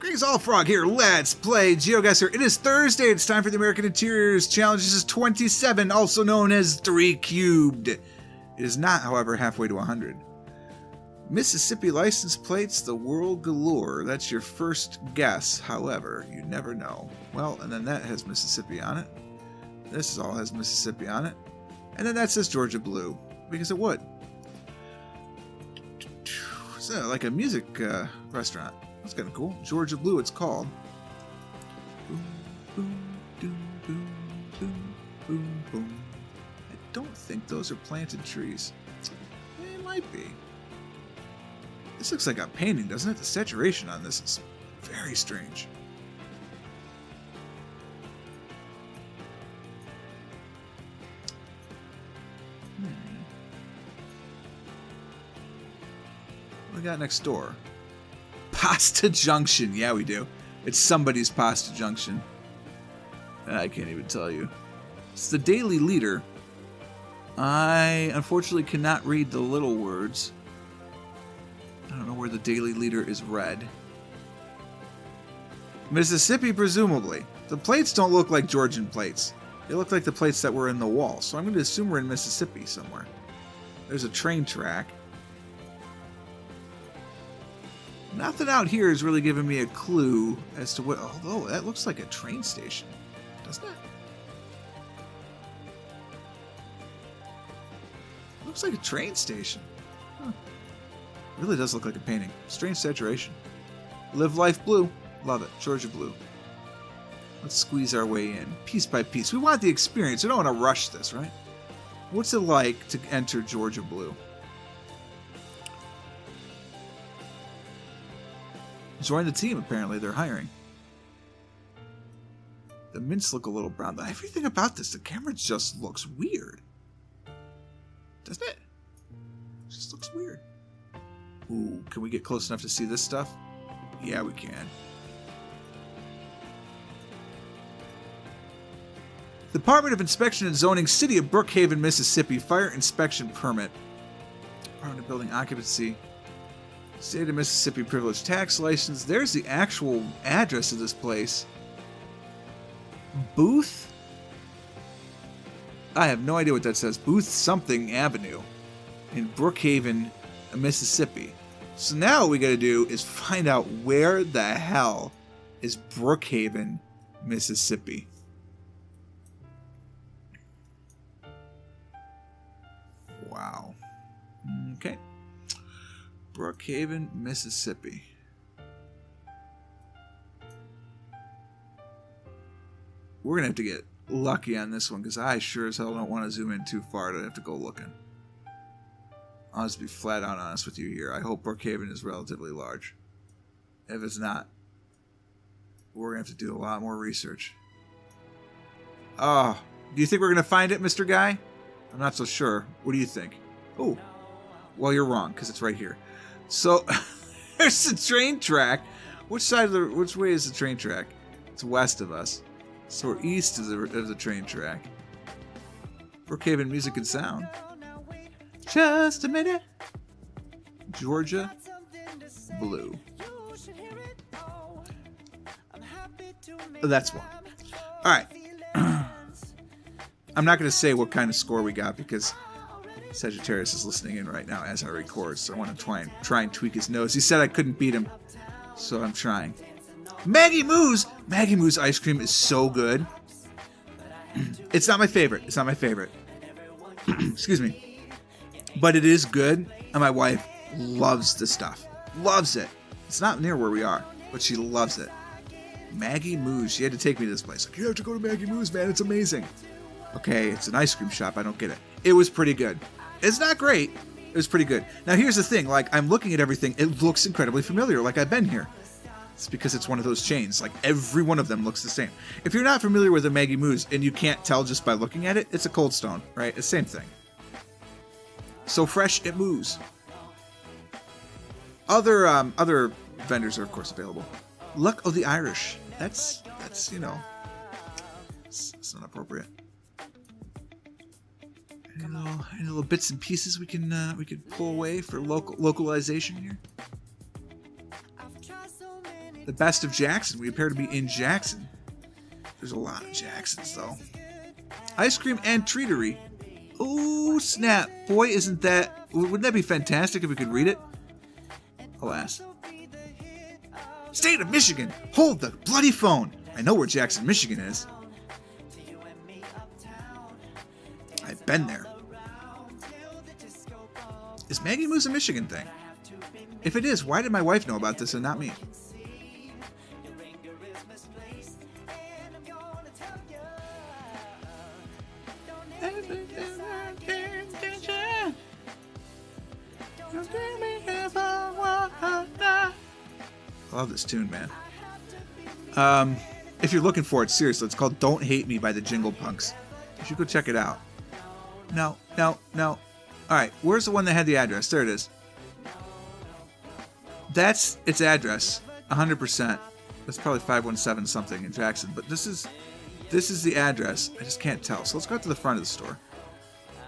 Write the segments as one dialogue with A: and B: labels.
A: Greetings all, Frog here. Let's play GeoGuessr. It is Thursday. It's time for the American Interiors Challenge. This is 27, also known as 3 cubed. It is not, however, halfway to 100. Mississippi license plates, the world galore. That's your first guess. However, you never know. Well, and then that has Mississippi on it. This all has Mississippi on it. And then that says Georgia Blue, because it would. It's like a music restaurant. That's kind of cool. Georgia Blue, it's called. Boom, boom, boom, boom, boom, boom, boom. I don't think those are planted trees. They might be. This looks like a painting, doesn't it? The saturation on this is very strange. What do we got next door? Pasta Junction. Yeah, we do. It's somebody's Pasta Junction. I can't even tell you. It's the Daily Leader. I unfortunately cannot read the little words. I don't know where the Daily Leader is read. Mississippi, presumably. The plates don't look like Georgian plates. They look like the plates that were in the wall. So I'm going to assume we're in Mississippi somewhere. There's a train track. Nothing out here is really giving me a clue as to what... Although, that looks like a train station, doesn't it? Looks like a train station. Huh. It really does look like a painting. Strange saturation. Live Life Blue. Love it. Georgia Blue. Let's squeeze our way in, piece by piece. We want the experience. We don't want to rush this, right? What's it like to enter Georgia Blue? Join the team, apparently. They're hiring. The mints look a little brown. Everything about this, the camera just looks weird. Doesn't it? It just looks weird. Ooh, can we get close enough to see this stuff? Yeah, we can. Department of Inspection and Zoning, City of Brookhaven, Mississippi. Fire inspection permit. Department of Building Occupancy. State of Mississippi privilege tax license. There's the actual address of this place. Booth? I have no idea what that says. Booth something Avenue in Brookhaven, Mississippi. So now what we gotta do is find out where the hell is Brookhaven, Mississippi. Wow. Okay. Brookhaven, Mississippi. We're going to have to get lucky on this one because I sure as hell don't want to zoom in too far to have to go looking. I'll just be flat out honest with you here. I hope Brookhaven is relatively large. If it's not, we're going to have to do a lot more research. Oh, do you think we're going to find it, Mr. Guy? I'm not so sure. What do you think? Oh, well, you're wrong because it's right here. So, there's the train track. Which way is the train track? It's west of us. So we're east of the train track. Brookhaven Music and Sound. Just a minute. Georgia Blue. That's one. All right. I'm not going to say what kind of score we got because Sagittarius is listening in right now as I record, so I want to try and tweak his nose. He said I couldn't beat him, so I'm trying. Maggie Moo's! Maggie Moo's ice cream is so good. It's not my favorite. It's not my favorite. Excuse me. But it is good, and my wife loves the stuff. Loves it. It's not near where we are, but she loves it. Maggie Moo's. She had to take me to this place. Like, you have to go to Maggie Moo's, man. It's amazing. Okay, it's an ice cream shop. I don't get it. It was pretty good. It's not great. It was pretty good. Now, here's the thing. Like, I'm looking at everything. It looks incredibly familiar, like I've been here. It's because it's one of those chains. Like, every one of them looks the same. If you're not familiar with a Maggie Moo's, and you can't tell just by looking at it, it's a Cold Stone, right? It's the same thing. So fresh, it moves. Other vendors are, of course, available. Luck of the Irish. That's you know, it's not appropriate. Any little bits and pieces we can pull away for localization here. The best of Jackson. We appear to be in Jackson. There's a lot of Jacksons, though. Ice cream and treatery. Oh, snap. Boy, isn't that... Wouldn't that be fantastic if we could read it? Alas. State of Michigan. Hold the bloody phone. I know where Jackson, Michigan is. I've been there. Is Maggie Moo's a Michigan thing? If it is, why did my wife know about this and not me? I love this tune, man. If you're looking for it, seriously, it's called Don't Hate Me by the Jingle Punks. You should go check it out. No. Alright, where's the one that had the address? There it is. That's its address. 100%. That's probably 517 something in Jackson. But this is the address. I just can't tell. So let's go out to the front of the store.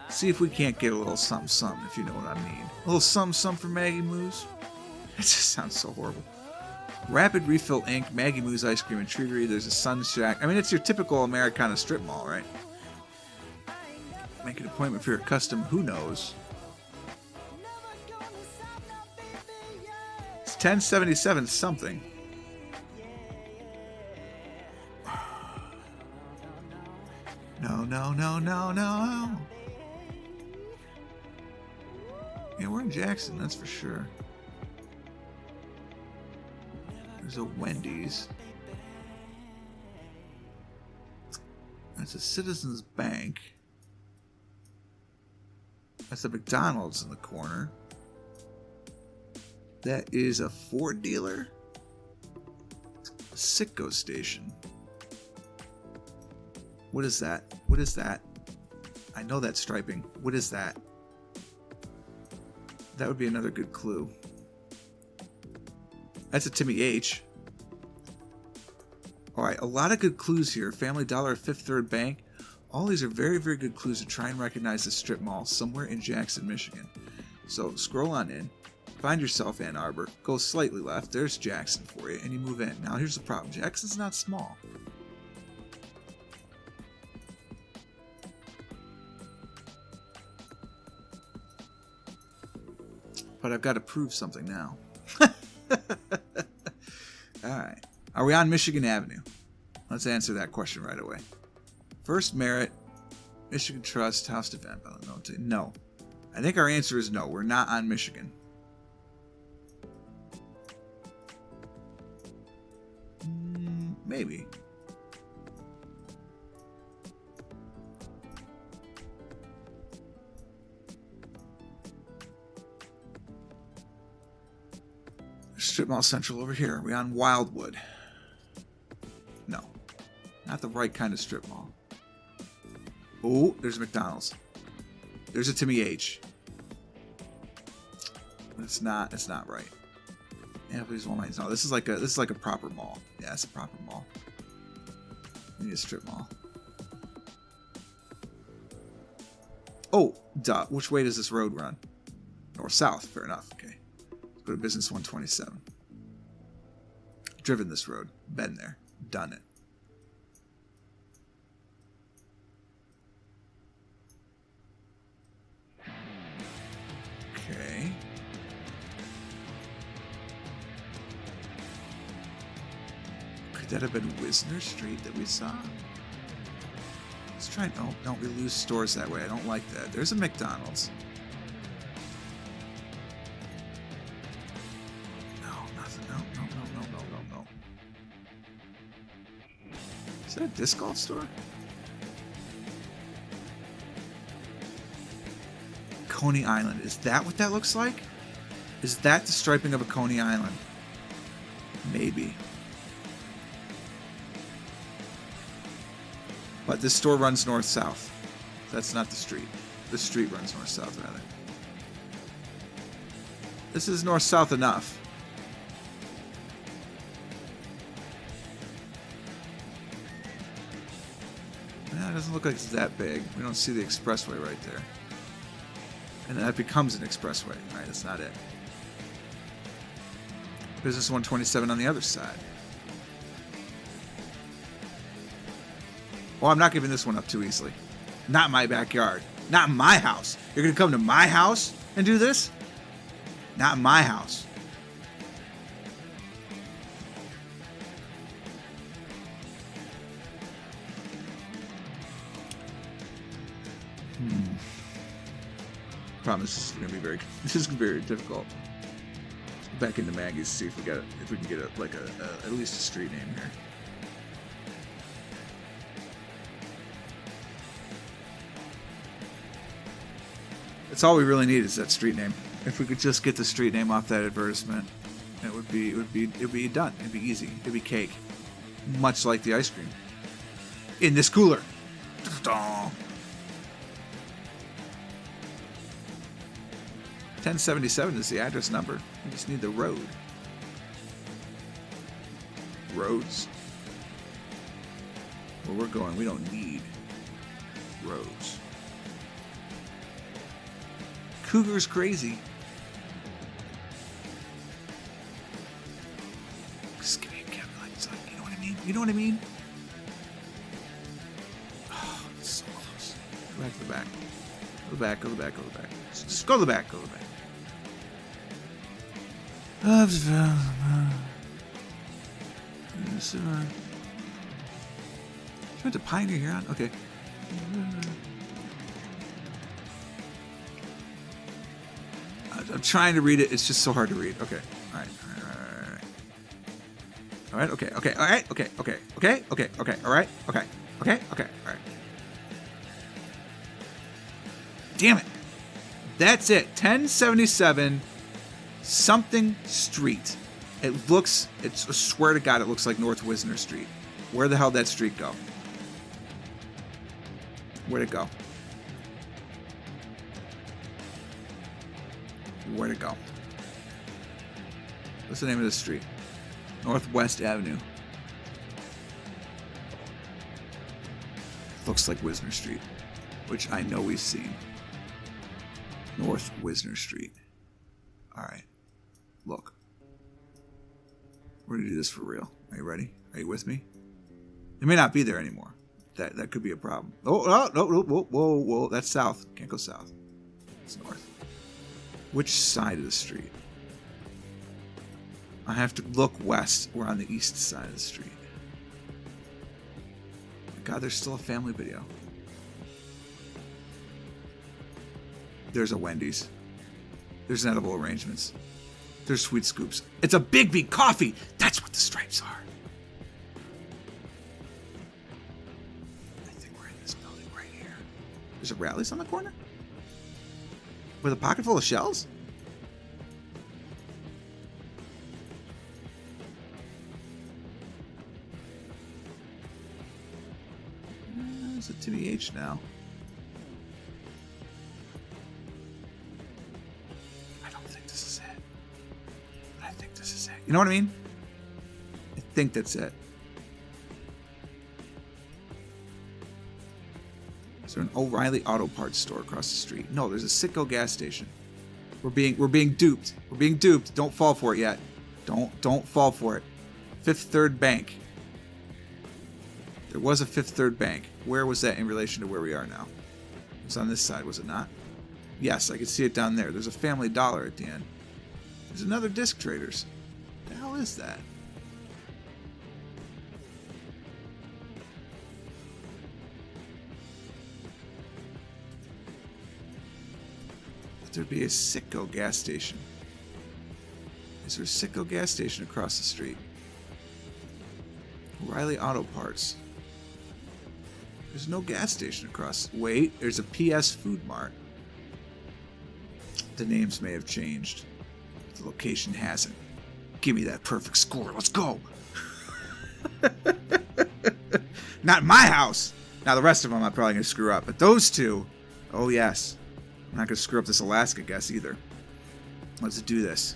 A: See if we can't get a little something, if you know what I mean. A little something for Maggie Moo's. It just sounds so horrible. Rapid Refill Inc., Maggie Moo's Ice Cream and Treatery. There's a Sun Shack. I mean, it's your typical Americana strip mall, right? Make an appointment for your custom who knows. It's 1077 something. No. Yeah, we're in Jackson, that's for sure. There's a Wendy's. That's a Citizens Bank. That's a McDonald's in the corner. That is a Ford dealer. A Citgo station. What is that? What is that? I know that striping. What is that? That would be another good clue. That's a Timmy H. Alright, a lot of good clues here. Family Dollar, Fifth Third Bank. All these are very, very good clues to try and recognize the strip mall somewhere in Jackson, Michigan. So scroll on in. Find yourself Ann Arbor. Go slightly left. There's Jackson for you. And you move in. Now here's the problem. Jackson's not small. But I've got to prove something now. Alright. Are we on Michigan Avenue? Let's answer that question right away. First Merit, Michigan Trust, House to Van Bellen. No. I think our answer is no. We're not on Michigan. Maybe. Strip Mall Central over here. Are we on Wildwood? No. Not the right kind of strip mall. Oh, there's McDonald's. There's a Timmy H. But it's not right. Yeah, please one lines. No, this is like a proper mall. Yeah, it's a proper mall. We need a strip mall. Oh, duh. Which way does this road run? North south. Fair enough. Okay. Go to Business 127. Driven this road. Been there. Done it. Okay. Could that have been Wisner Street that we saw? Let's try. Oh, don't we lose stores that way? I don't like that. There's a McDonald's. Is that a disc golf store? Coney Island. Is that what that looks like? Is that the striping of a Coney Island? Maybe. But this store runs north-south. That's not the street. The street runs north-south, rather. This is north-south enough. It doesn't look like it's that big. We don't see the expressway right there. And that becomes an expressway, right? That's not it. Business 127 on the other side. Well, I'm not giving this one up too easily. Not my backyard. Not my house. You're going to come to my house and do this? Not my house. Promise this is going to be very difficult. Let's go back into Maggie's, see if we can get at least a street name here. That's all we really need is that street name. If we could just get the street name off that advertisement, it would be done. It'd be easy. It'd be cake. Much like the ice cream. In this cooler. 1077 is the address number. We just need the road. Roads. Where we're going, we don't need roads. Cougar's crazy. Just give me a camera like son. You know what I mean? You know what I mean? Oh, it's so close. Go back to the back. Go back, go to the back, go to the back. Just go to the back, go to the back. You went to Pioneer Huron? Okay. I'm trying to read it. It's just so hard to read. Okay. All right. All right. Okay. Okay. All right. Okay. Okay. Okay. Okay. Okay. All right. Okay. Okay. Okay. All right. Damn it. That's it. 1077 something street. It looks, I swear to God, it looks like North Wisner Street. Where the hell did that street go? Where'd it go? Where'd it go? What's the name of this street? Northwest Avenue. Looks like Wisner Street, which I know we've seen. North Wisner Street. All right. Look. We're going to do this for real. Are you ready? Are you with me? It may not be there anymore. That could be a problem. Oh, no, whoa. That's south. Can't go south. It's north. Which side of the street? I have to look west. We're on the east side of the street. Oh my God, there's still a family video. There's a Wendy's. There's edible arrangements. There's sweet scoops. It's a Big B coffee. That's what the stripes are. I think we're in this building right here. There's a Rally's on the corner? With a pocket full of shells? It's a Timmy H now. You know what I mean? I think that's it. Is there an O'Reilly Auto Parts store across the street? No, there's a Citgo gas station. We're being duped. We're being duped. Don't fall for it yet. Don't fall for it. Fifth Third Bank. There was a Fifth Third Bank. Where was that in relation to where we are now? It was on this side, was it not? Yes, I can see it down there. There's a Family Dollar at the end. There's another Disc Traders. What the hell is that? There'd be a Citgo gas station. Is there a Citgo gas station across the street? O'Reilly Auto Parts. There's no gas station across. Wait, there's a PS Food Mart. The names may have changed. The location hasn't. Give me that perfect score. Let's go. Not my house. Now the rest of them I'm probably going to screw up. But those two, oh yes. I'm not going to screw up this Alaska guess either. Let's do this.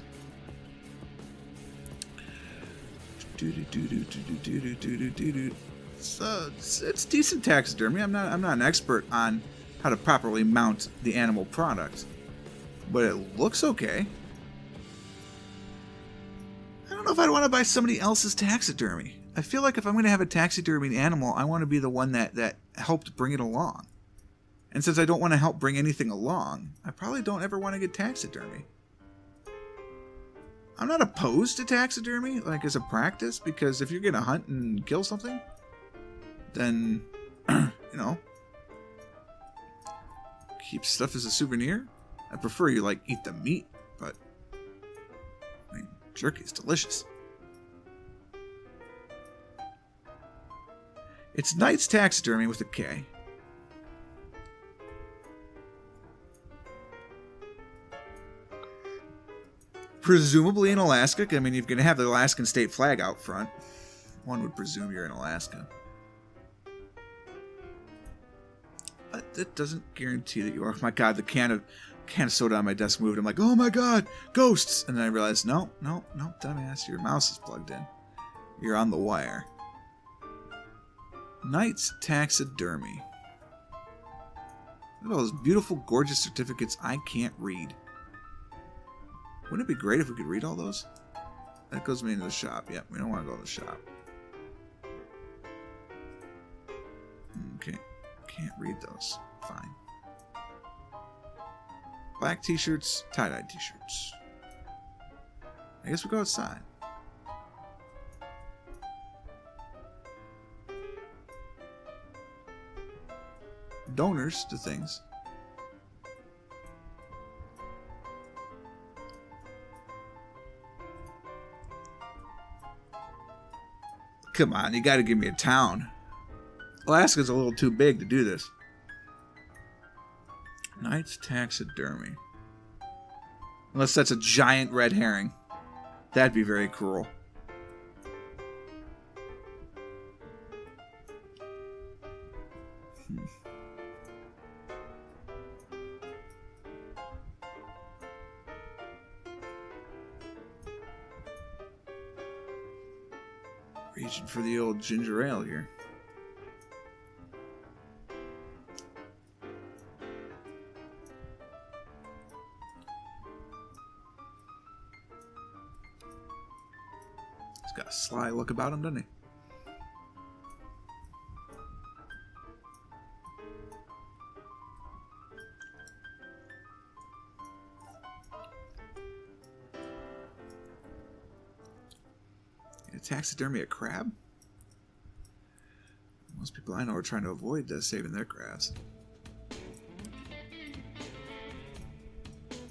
A: So it's decent taxidermy. I'm not an expert on how to properly mount the animal product, but it looks okay. I don't if I'd want to buy somebody else's taxidermy. I feel like if I'm going to have a taxidermy animal, I want to be the one that helped bring it along. And since I don't want to help bring anything along, I probably don't ever want to get taxidermy. I'm not opposed to taxidermy, like as a practice, because if you're going to hunt and kill something, then, you know, keep stuff as a souvenir. I prefer you, like, eat the meat, but, I mean, jerky is delicious. It's Knight's Taxidermy with a K. Presumably in Alaska. I mean, you're going to have the Alaskan state flag out front. One would presume you're in Alaska. But that doesn't guarantee that you are. Oh my God, the can of soda on my desk moved. I'm like, oh my God, ghosts! And then I realized, no, dumbass, your mouse is plugged in. You're on the wire. Knight's Taxidermy. Look at all those beautiful, gorgeous certificates I can't read. Wouldn't it be great if we could read all those? That goes me into the shop. Yep, we don't want to go to the shop. Okay, can't read those. Fine. Black t-shirts, tie-dye t-shirts. I guess we go outside. Donors to things. Come on, you gotta give me a town. Alaska's a little too big to do this. Knight's Taxidermy. Unless that's a giant red herring. That'd be very cruel. Reaching for the old ginger ale here. He's got a sly look about him, doesn't he? Taxidermy a crab? Most people I know are trying to avoid saving their crabs.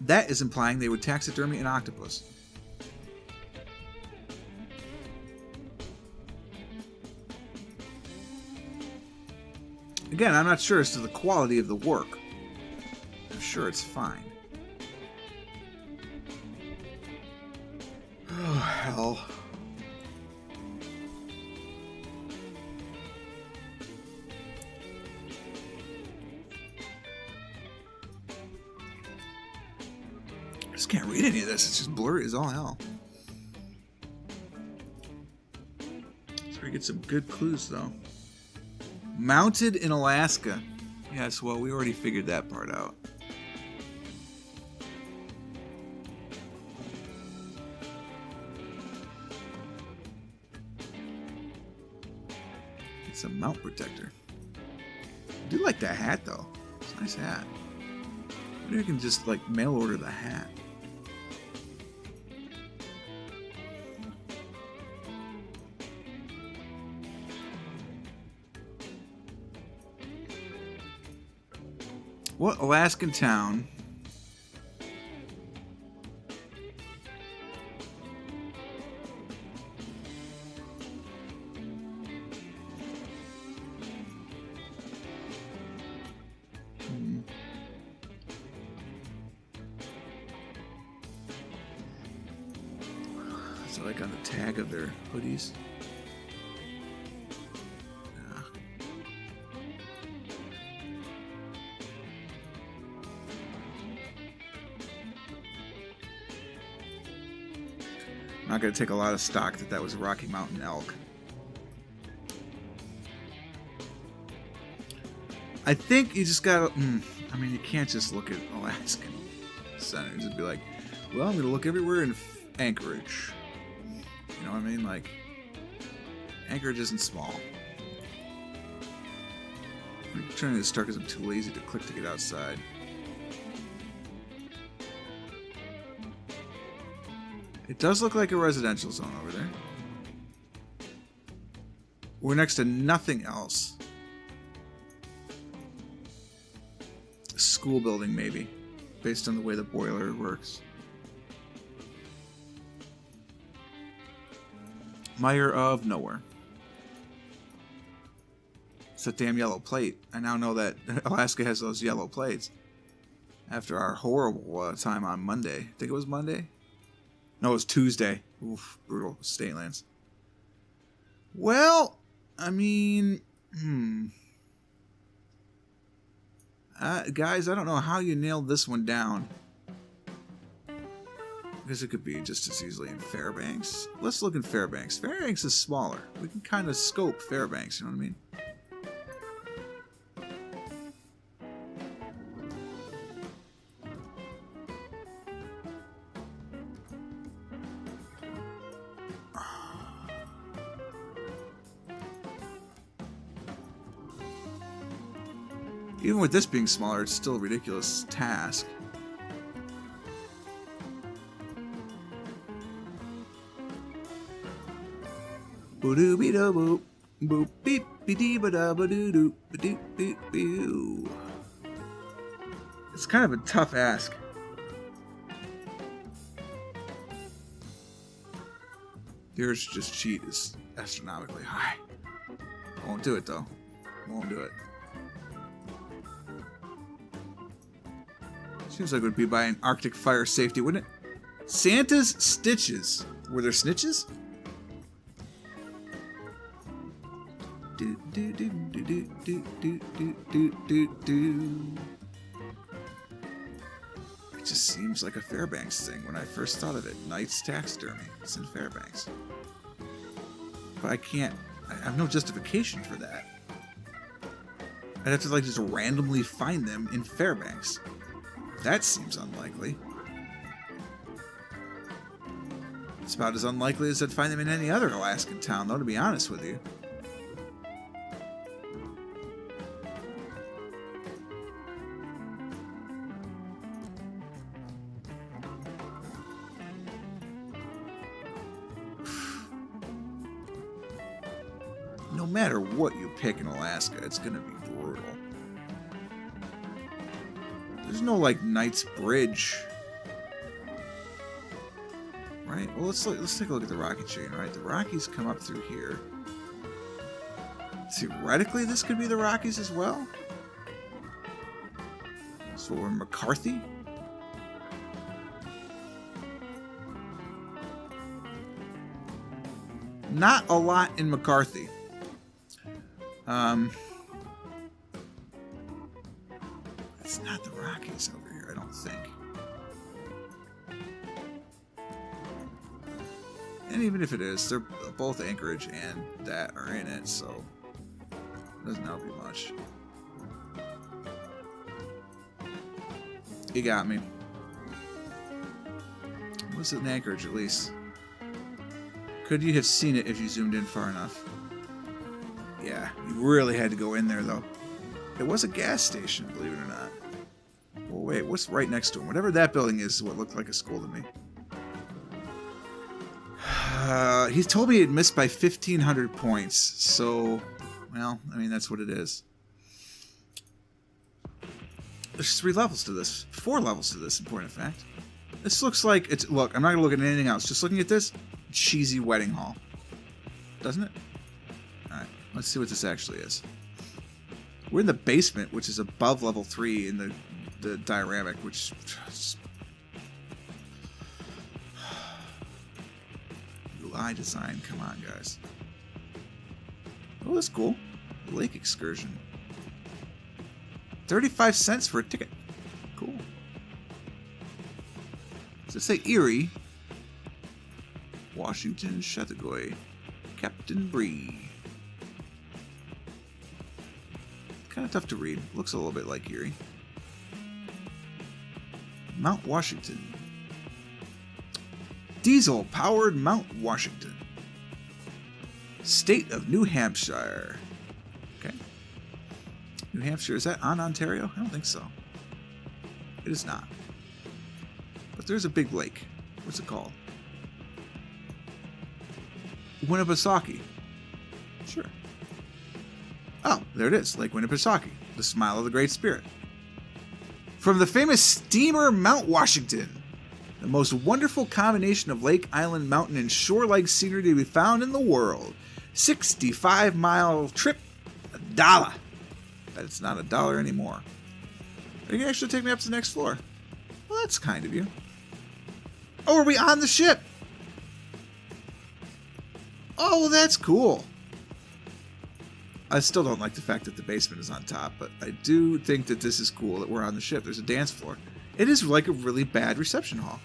A: That is implying they would taxidermy an octopus. Again, I'm not sure as to the quality of the work. I'm sure it's fine. Oh, hell. I just can't read any of this. It's just blurry as all hell. So we get some good clues, though. Mounted in Alaska. Yes, well, we already figured that part out. It's a mount protector. I do like that hat, though. It's a nice hat. Maybe I can just, like, mail order the hat. What Alaskan town is it like on the tag of their hoodies? I'm not going to take a lot of stock that was a Rocky Mountain elk. I think you just got to... I mean, you can't just look at Alaskan centers and be like, well, I'm going to look everywhere in Anchorage. You You know what I mean? Like, Anchorage isn't small. I'm turning this dark because I'm too lazy to click to get outside. It does look like a residential zone over there. We're next to nothing else. A school building, maybe, based on the way the boiler works. Mire of nowhere. It's that damn yellow plate. I now know that Alaska has those yellow plates. After our horrible time on Monday. I think it was Monday? No, it was Tuesday. Oof, brutal. State lands. Well, I mean, guys, I don't know how you nailed this one down. Because it could be just as easily in Fairbanks. Let's look in Fairbanks. Fairbanks is smaller. We can kind of scope Fairbanks, you know what I mean? Even with this being smaller, it's still a ridiculous task. Boo-doo-be-do-boop. Boop beep be dee ba da ba doo doo ba doo doo boo. It's kind of a tough ask. The urge to just cheat is astronomically high. Won't do it though. Won't do it. Seems like it would be by an Arctic fire safety, wouldn't it? Santa's stitches. Were there snitches? Do do do do do do do do do do. It just seems like a Fairbanks thing when I first thought of it. Knight's taxidermy. It's in Fairbanks. But I can't. I have no justification for that. I'd have to like just randomly find them in Fairbanks. That seems unlikely. It's about as unlikely as I'd find them in any other Alaskan town, though, to be honest with you. No matter what you pick in Alaska, it's going to be brutal. There's no, like, Knight's Bridge. Right? Well, let's take a look at the Rocky chain, right? The Rockies come up through here. Theoretically, this could be the Rockies as well. So we're in McCarthy. Not a lot in McCarthy. It's not the Rockies over here, I don't think. And even if it is, they're both Anchorage and that are in it, so it doesn't help you much. You got me. What's it in Anchorage, at least? Could you have seen it if you zoomed in far enough? Yeah, you really had to go in there, though. It was a gas station, believe it or not. Well, wait, what's right next to him? Whatever that building is what looked like a school to me. He told me it missed by 1,500 points, so, well, I mean, that's what it is. There's 3 levels to this. 4 levels to this, in point of fact. This looks like it's... Look, I'm not going to look at anything else. Just looking at this, cheesy wedding hall. Doesn't it? Alright, let's see what this actually is. We're in the basement, which is above level 3 in the dioramic, which... UI design, come on, guys. Oh, that's cool. Lake excursion. 35 cents for a ticket. Cool. Does it say Erie? Washington, Chateauguay, Captain Bree. Kind of tough to read. Looks a little bit like Erie. Mount Washington. Diesel-powered Mount Washington. State of New Hampshire. Okay. New Hampshire, is that on Ontario? I don't think so. It is not. But there's a big lake. What's it called? Winnipesaukee. Sure. Oh, there it is. Lake Winnipesaukee. The smile of the Great Spirit. From the famous steamer Mount Washington. The most wonderful combination of lake, island, mountain, and shore-like scenery to be found in the world. 65-mile trip. $1. But it's not $1 anymore. You can actually take me up to the next floor. Well, that's kind of you. Oh, are we on the ship? Oh, well, that's cool. I still don't like the fact that the basement is on top, but I do think that this is cool that we're on the ship. There's a dance floor. It is like a really bad reception hall.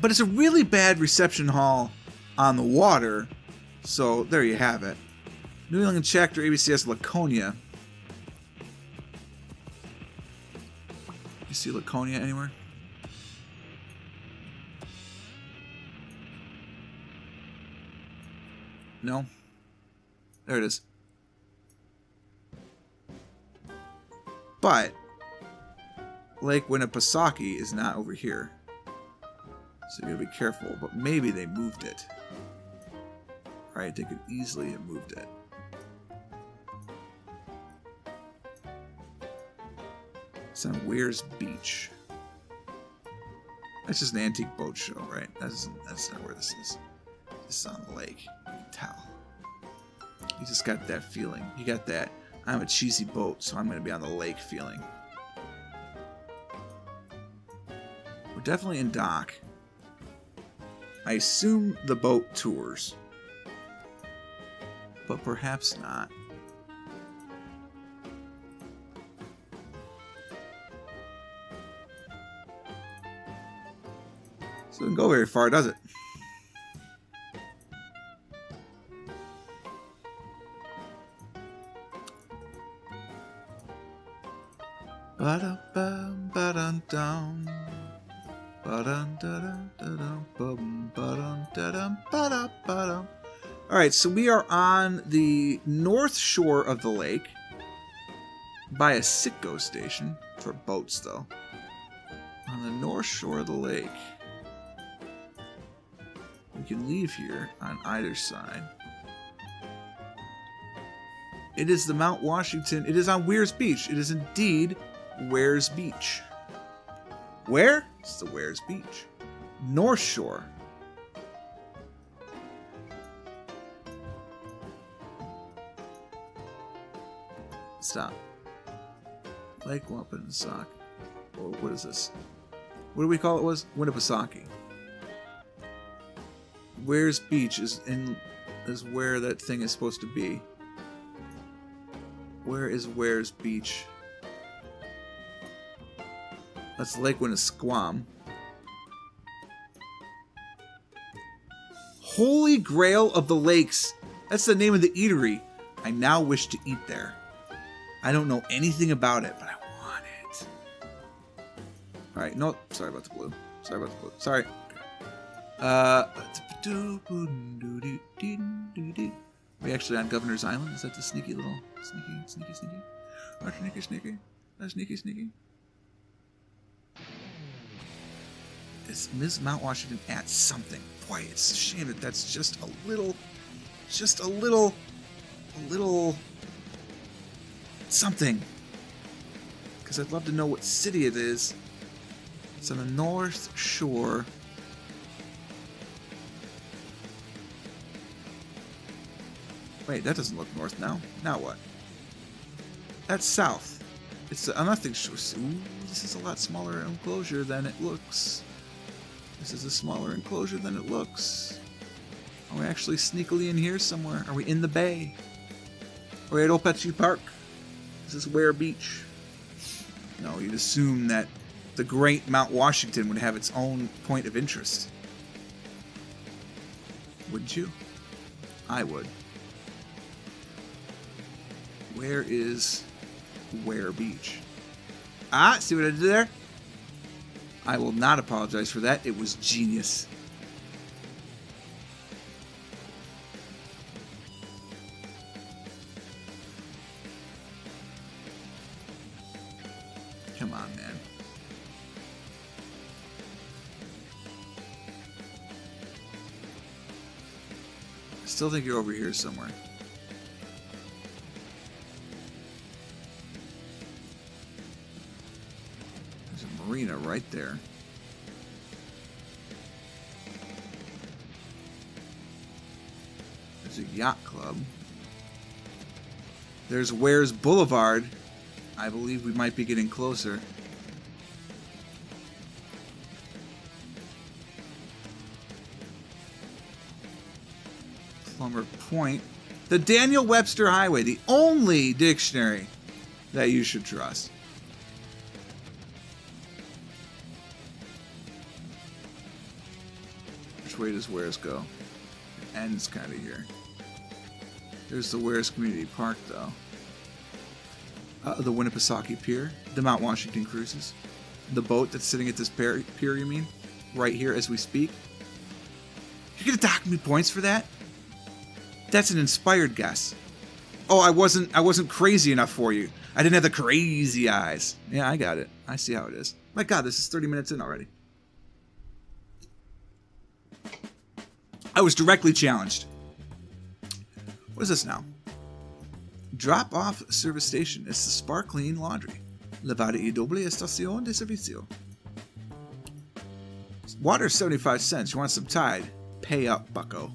A: But it's a really bad reception hall on the water, so there you have it. New England Chapter ABCS Laconia. You see Laconia anywhere? No? There it is. But Lake Winnipesaukee is not over here. So you gotta be careful, but maybe they moved it. Right, they could easily have moved it. It's on Weir's Beach. That's just an antique boat show, right? That's not where this is. This is on the lake. You can tell. You just got that feeling. You got that, I'm a cheesy boat, so I'm going to be on the lake feeling. We're definitely in dock. I assume the boat tours. But perhaps not. So it doesn't go very far, does it? Ba-da-bum, ba-dum-dum. Ba-dum-da-dum-da-dum-bum, ba-dum-da-dum, ba-da-ba-dum. All right, so we are on the north shore of the lake by a Sitco station for boats, though. On the north shore of the lake. We can leave here on either side. It is the Mount Washington. It is on Weir's Beach. It is indeed Weir's Beach. Where? It's the Weir's Beach. North Shore. Stop. Lake Winnipesaukee. Oh, what is this? What do we call it? Winnipesaukee. Weir's Beach is where that thing is supposed to be. Where is Weir's Beach? That's Lake Winnisquam. Holy Grail of the Lakes. That's the name of the eatery. I now wish to eat there. I don't know anything about it, but I want it. Alright, no, sorry about the blue. Sorry about the blue. Sorry. Are we actually on Governor's Island? Is that the sneaky little... Sneaky? Oh, sneaky? That's sneaky? Is Ms. Mount Washington at something? Boy, it's a shame that that's just a little something. Because I'd love to know what city it is. It's on the North Shore. Wait, that doesn't look north now. Now what? That's south. It's a nothing shore. Ooh, this is a lot smaller enclosure than it looks. This is a smaller enclosure than it looks. Are we actually sneakily in here somewhere? Are we in the bay? Are we at Opetchi Park? Is this Weir Beach? No, you'd assume that the great Mount Washington would have its own point of interest. Wouldn't you? I would. Where is Weir Beach? Ah, see what I did there? I will not apologize for that. It was genius. I still think you're over here somewhere. There's a marina right there. There's a yacht club. There's Ware's Boulevard. I believe we might be getting closer. Plumber Point. The Daniel Webster Highway, the only dictionary that you should trust. Which way does Ware's go? It ends kind of here. There's the Ware's Community Park, though. The Winnipesaukee Pier. The Mount Washington Cruises. The boat that's sitting at this pier, you mean? Right here as we speak. You're gonna dock me points for that? That's an inspired guess. Oh, I wasn't crazy enough for you. I didn't have the crazy eyes. Yeah, I got it. I see how it is. My God, this is 30 minutes in already. I was directly challenged. What is this now? Drop-off service station. It's the Sparkling Laundry. Lavada y doble estación de servicio. Water 75 cents. You want some Tide? Pay up, bucko.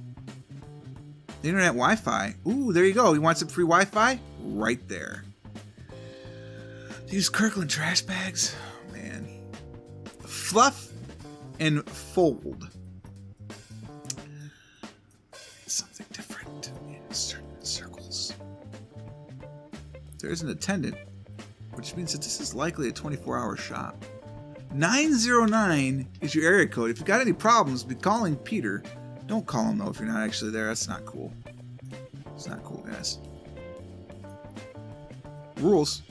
A: The internet Wi-Fi. Ooh, there you go. You want some free Wi-Fi? Right there. These Kirkland trash bags. Oh, man. Fluff and fold. Something different in certain circles. There's an attendant, which means that this is likely a 24-hour shop. 909 is your area code. If you've got any problems, be calling Peter. Don't call him, though, if you're not actually there. That's not cool. It's not cool, guys. Rules.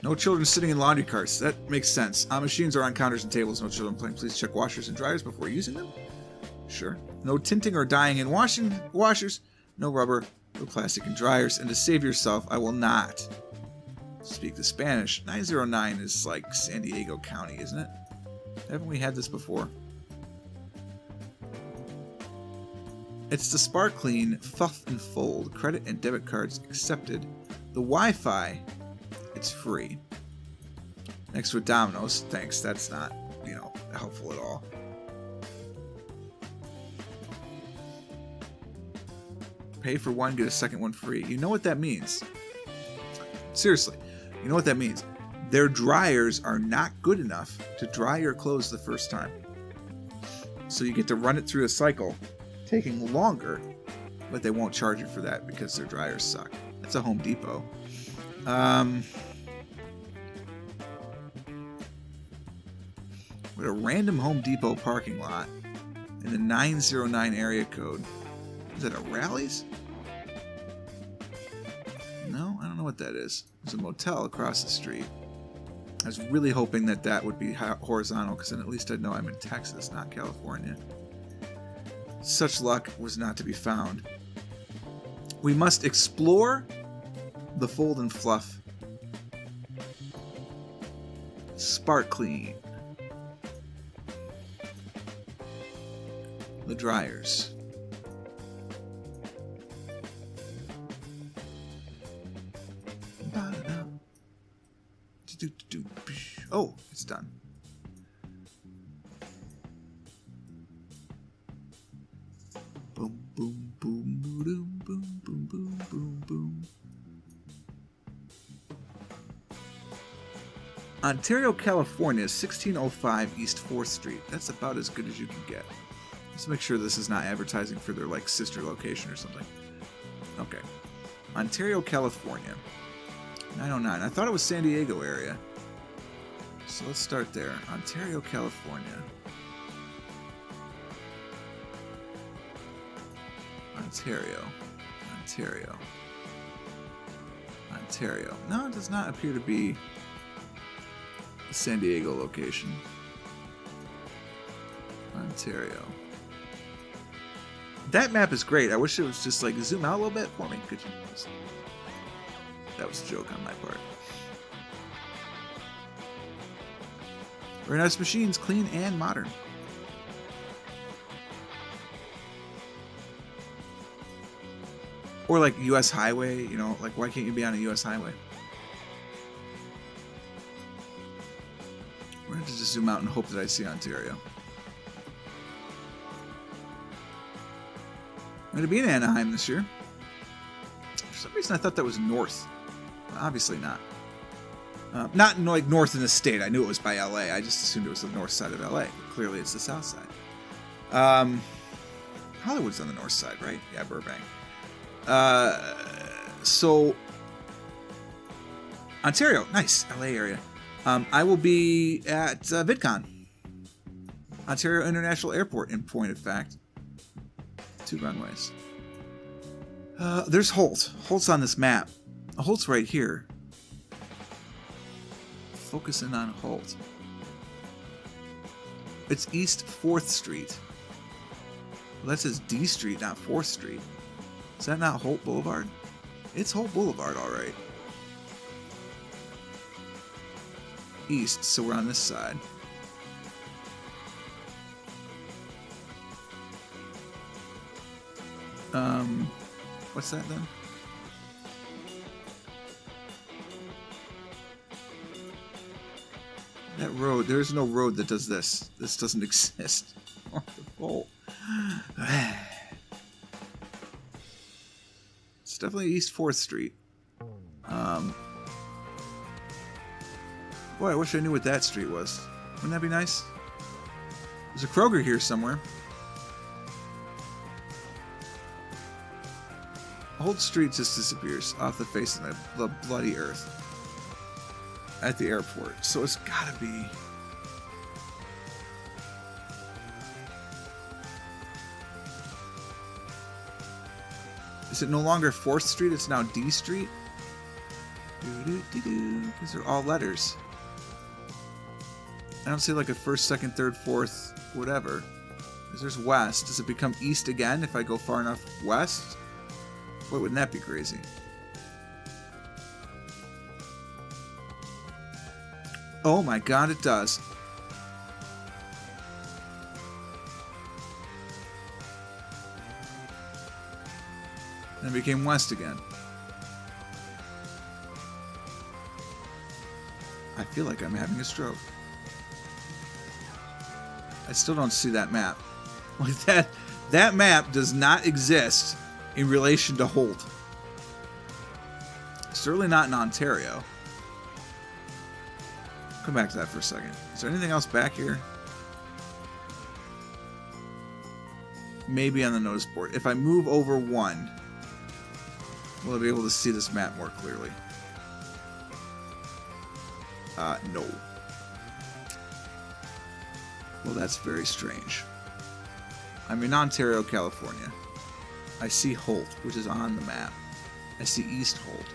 A: No children sitting in laundry carts. That makes sense. Machines are on counters and tables. No children playing. Please check washers and dryers before using them. Sure. No tinting or dyeing in washers. No rubber. No plastic in dryers. And to save yourself, I will not speak the Spanish. 909 is like San Diego County, isn't it? Haven't we had this before? It's the Sparkling Fuff and Fold. Credit and debit cards accepted. The Wi-Fi, it's free. Next to a Domino's. Thanks, that's not, helpful at all. Pay for one, get a second one free. You know what that means? Seriously, you know what that means? Their dryers are not good enough to dry your clothes the first time. So you get to run it through a cycle, taking longer, but they won't charge you for that because their dryers suck. That's a Home Depot. With a random Home Depot parking lot in the 909 area code. Is that a Rally's? No, I don't know what that is. There's a motel across the street. I was really hoping that that would be horizontal, because then at least I'd know I'm in Texas, not California. Such luck was not to be found. We must explore the fold and fluff. Sparkling. The dryers. Oh, it's done. Boom, boom, boom, boom, boom, boom, boom, boom, boom. Ontario, California, 1605 East 4th Street. That's about as good as you can get. Let's make sure this is not advertising for their sister location or something. Okay. Ontario, California. 909. I thought it was San Diego area. So let's start there. Ontario, California. Ontario. Ontario. Ontario. No, it does not appear to be the San Diego location. Ontario. That map is great. I wish it was just zoom out a little bit for me. Could you? That was a joke on my part. Very nice machines, clean and modern. Or like U.S. highway, you know, like why can't you be on a U.S. highway? We're going to just zoom out and hope that I see Ontario. I'm going to be in Anaheim this year. For some reason I thought that was north. Obviously not. Not like north in the state. I knew it was by LA. I just assumed it was the north side of LA. Clearly it's the south side. Hollywood's on the north side, right? Yeah, Burbank. So Ontario, nice. LA area. I will be at VidCon. Ontario International Airport, in point of fact. 2 runways. There's Holt. Holt's on this map. Holt's right here. Focusing on Holt. It's East 4th Street. Well, that says D Street, not 4th Street. Is that not Holt Boulevard? It's Holt Boulevard, all right. East, so we're on this side. What's that then? That road, there's no road that does this. This doesn't exist. Oh. It's definitely East 4th Street. Boy, I wish I knew what that street was. Wouldn't that be nice? There's a Kroger here somewhere. Holt Street just disappears off the face of the bloody earth at the airport. So it's gotta be... Is it no longer 4th Street? It's now D Street? Because they're all letters. I don't see like a 1st, 2nd, 3rd, 4th, whatever. Because there's West. Does it become East again if I go far enough west? Boy, wouldn't that be crazy? Oh my god, it does. And it became west again. I feel like I'm having a stroke. I still don't see that map. Like that map does not exist in relation to Holt. Certainly not in Ontario. Come back to that for a second. Is there anything else back here? Maybe on the notice board. If I move over 1, will I be able to see this map more clearly? No. Well, that's very strange. I'm in Ontario, California. I see Holt, which is on the map. I see East Holt.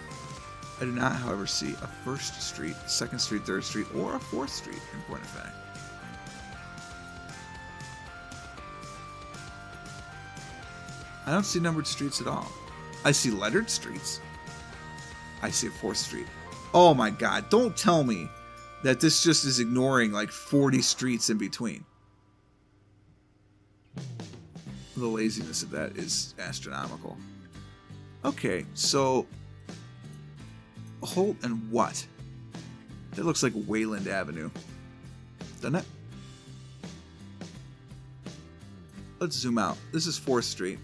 A: I do not, however, see a 1st Street, 2nd Street, 3rd Street, or a 4th Street, in point of fact. I don't see numbered streets at all. I see lettered streets. I see a 4th Street. Oh my god, don't tell me that this just is ignoring like 40 streets in between. The laziness of that is astronomical. Okay, so Holt and what? That looks like Wayland Avenue. Doesn't it? Let's zoom out. This is 4th Street.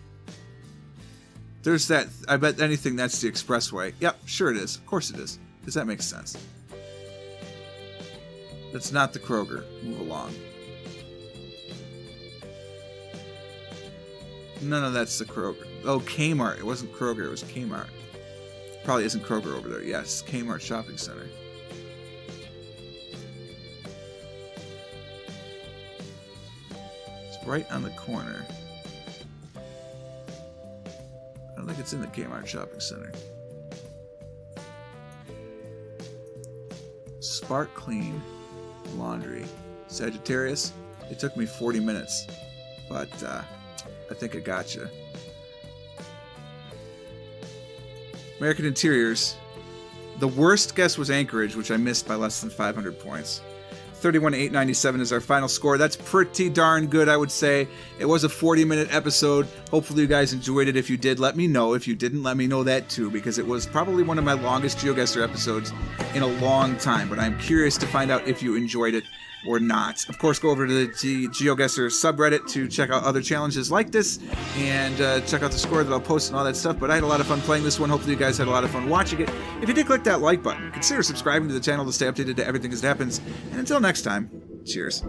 A: There's that. I bet anything that's the expressway. Yep, sure it is. Of course it is. Because that makes sense. That's not the Kroger. Move along. No, that's the Kroger. Oh, Kmart. It wasn't Kroger. It was Kmart. Probably isn't Kroger over there. Yes, Kmart Shopping Center. It's right on the corner. I don't think it's in the Kmart Shopping Center. Spark Clean Laundry. Sagittarius. It took me 40 minutes, but I think I gotcha. American Interiors. The worst guess was Anchorage, which I missed by less than 500 points. 31,897 is our final score. That's pretty darn good, I would say. It was a 40-minute episode. Hopefully you guys enjoyed it. If you did, let me know. If you didn't, let me know that too, because it was probably one of my longest GeoGuessr episodes in a long time. But I'm curious to find out if you enjoyed it or not. Of course, go over to the GeoGuessr subreddit to check out other challenges like this and check out the score that I'll post and all that stuff. But I had a lot of fun playing this one. Hopefully you guys had a lot of fun watching it. If you did, click that like button. Consider subscribing to the channel to stay updated to everything as it happens. And until next time, cheers.